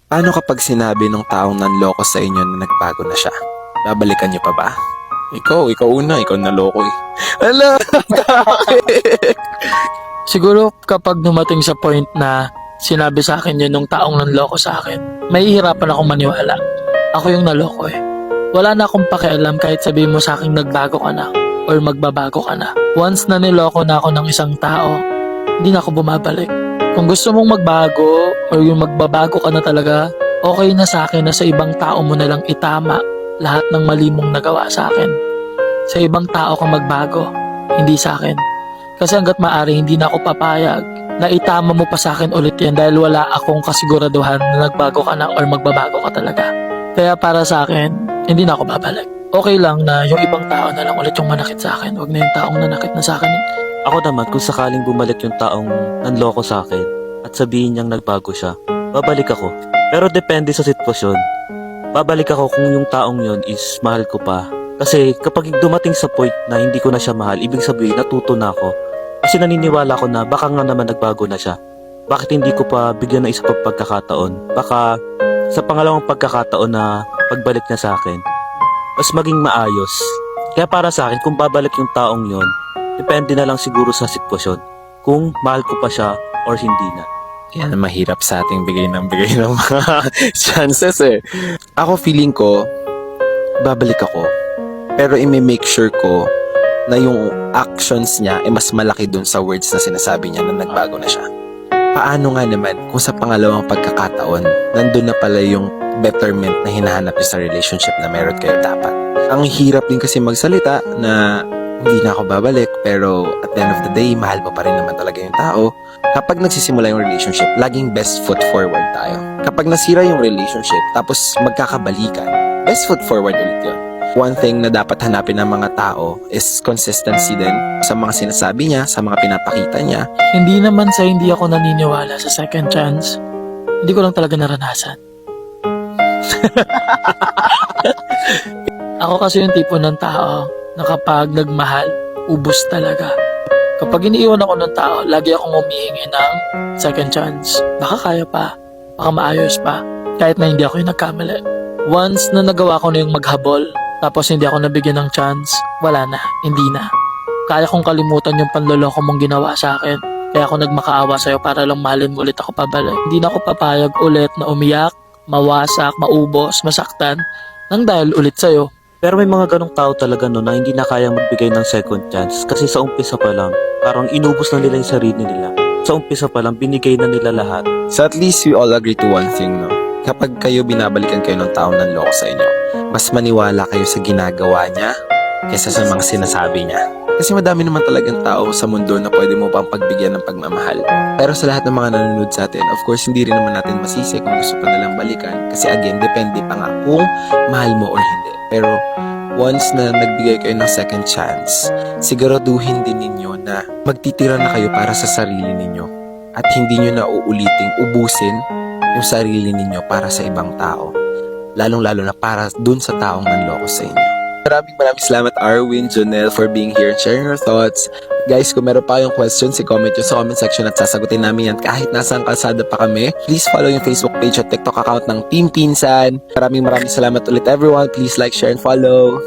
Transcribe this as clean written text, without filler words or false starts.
Paano kapag sinabi ng taong nanloko sa inyo na nagbago na siya? Babalikan niyo pa ba? Ikaw una, ikaw naloko eh. Ala, bakit? Siguro kapag dumating sa point na sinabi sa akin yun nung taong nanloko sa akin, may hihirapan akong maniwala. Ako yung naloko eh. Wala na akong pakialam kahit sabihin mo sa akin nagbago ka na or magbabago ka na. Once na niloko na ako ng isang tao, hindi na ako bumabalik. Kung gusto mong magbago or yung magbabago ka na talaga, okay na sa akin na sa ibang tao mo na lang itama lahat ng mali mong nagawa sa akin. Sa ibang tao ka magbago, hindi sa akin. Kasi hanggat maaari hindi na ako papayag na itama mo pa sa akin ulit yan dahil wala akong kasiguraduhan na nagbago ka na or magbabago ka talaga. Kaya para sa akin, hindi na ako babalik. Okay lang na yung ibang tao na lang ulit yung manakit sa akin. Huwag na yung taong nanakit na sa akin. Ako naman, kung sakaling bumalik yung taong nanloko sa akin at sabihin niyang nagbago siya, babalik ako. Pero depende sa sitwasyon. Babalik ako kung yung taong yon is mahal ko pa. Kasi kapag dumating sa point na hindi ko na siya mahal, ibig sabihin natuto na ako. Kasi naniniwala ko na baka nga naman nagbago na siya. Bakit hindi ko pa bigyan ng isa pang pagkakataon? Baka sa pangalawang pagkakataon na pagbalik niya sa akin, mas maging maayos. Kaya para sa akin, kung babalik yung taong yon, depende na lang siguro sa sitwasyon. Kung mahal ko pa siya or hindi na. Yan ang mahirap sa ating bigay ng mga chances eh. Ako feeling ko, babalik ako. Pero i-make sure ko na yung actions niya ay mas malaki dun sa words na sinasabi niya na nagbago na siya. Paano nga naman kung sa pangalawang pagkakataon, nandun na pala yung betterment na hinahanap niya sa relationship na meron kayo dapat. Ang hirap din kasi magsalita na hindi na ako babalik, pero at the end of the day, mahal mo pa rin naman talaga yung tao. Kapag nagsisimula yung relationship, laging best foot forward tayo. Kapag nasira yung relationship, tapos magkakabalikan, best foot forward ulit yun. One thing na dapat hanapin ng mga tao is consistency din sa mga sinasabi niya, sa mga pinapakita niya. Hindi naman sa hindi ako naniniwala sa second chance. Hindi ko lang talaga naranasan. Ako kasi yung tipo ng tao na kapag nagmahal, ubos talaga. Kapag iniiwan ako ng tao, lagi akong humihingi ng second chance. Baka kaya pa, baka maayos pa, kahit na hindi ako yung nagkamali. Once na nagawa ko na yung maghabol, tapos hindi ako nabigyan ng chance, wala na, hindi na. Kaya kong kalimutan yung panloloko mong ginawa sa akin. Kaya ako nagmakaawa sa'yo para lang mahalin mo ulit ako pabalik. Hindi na ako papayag ulit na umiyak, mawasak, maubos, masaktan, nang dahil ulit sa'yo. Pero may mga ganong tao talaga no na hindi na kayang magbigay ng second chance kasi sa umpisa pa lang, parang inubos na nila yung sarili nila. Sa umpisa pa lang, binigay na nila lahat. So at least we all agree to one thing, no? Kapag kayo binabalikan kayo ng taong nanloko sa inyo, mas maniwala kayo sa ginagawa niya kaysa sa mga sinasabi niya. Kasi madami naman talagang tao sa mundo na pwede mo pang pagbigyan ng pagmamahal. Pero sa lahat ng mga nanonood sa atin, of course, hindi rin naman natin masisi kung gusto pa nilang balikan. Kasi again, depende pa nga kung mahal mo or hindi. Pero once na nagbigay kayo ng second chance, siguraduhin din ninyo na magtitira na kayo para sa sarili ninyo. At hindi nyo na uuliting ubusin yung sarili ninyo para sa ibang tao. Lalong-lalo na para dun sa taong nanloko sa inyo. Maraming salamat Arwin, Jonel for being here and sharing your thoughts. Guys, kung meron pa kayong questions, i-comment nyo sa comment section at sasagutin namin yan kahit nasang kalsada pa kami. Please follow yung Facebook page at TikTok account ng Team Pinsan. Maraming salamat ulit everyone. Please like, share, and follow.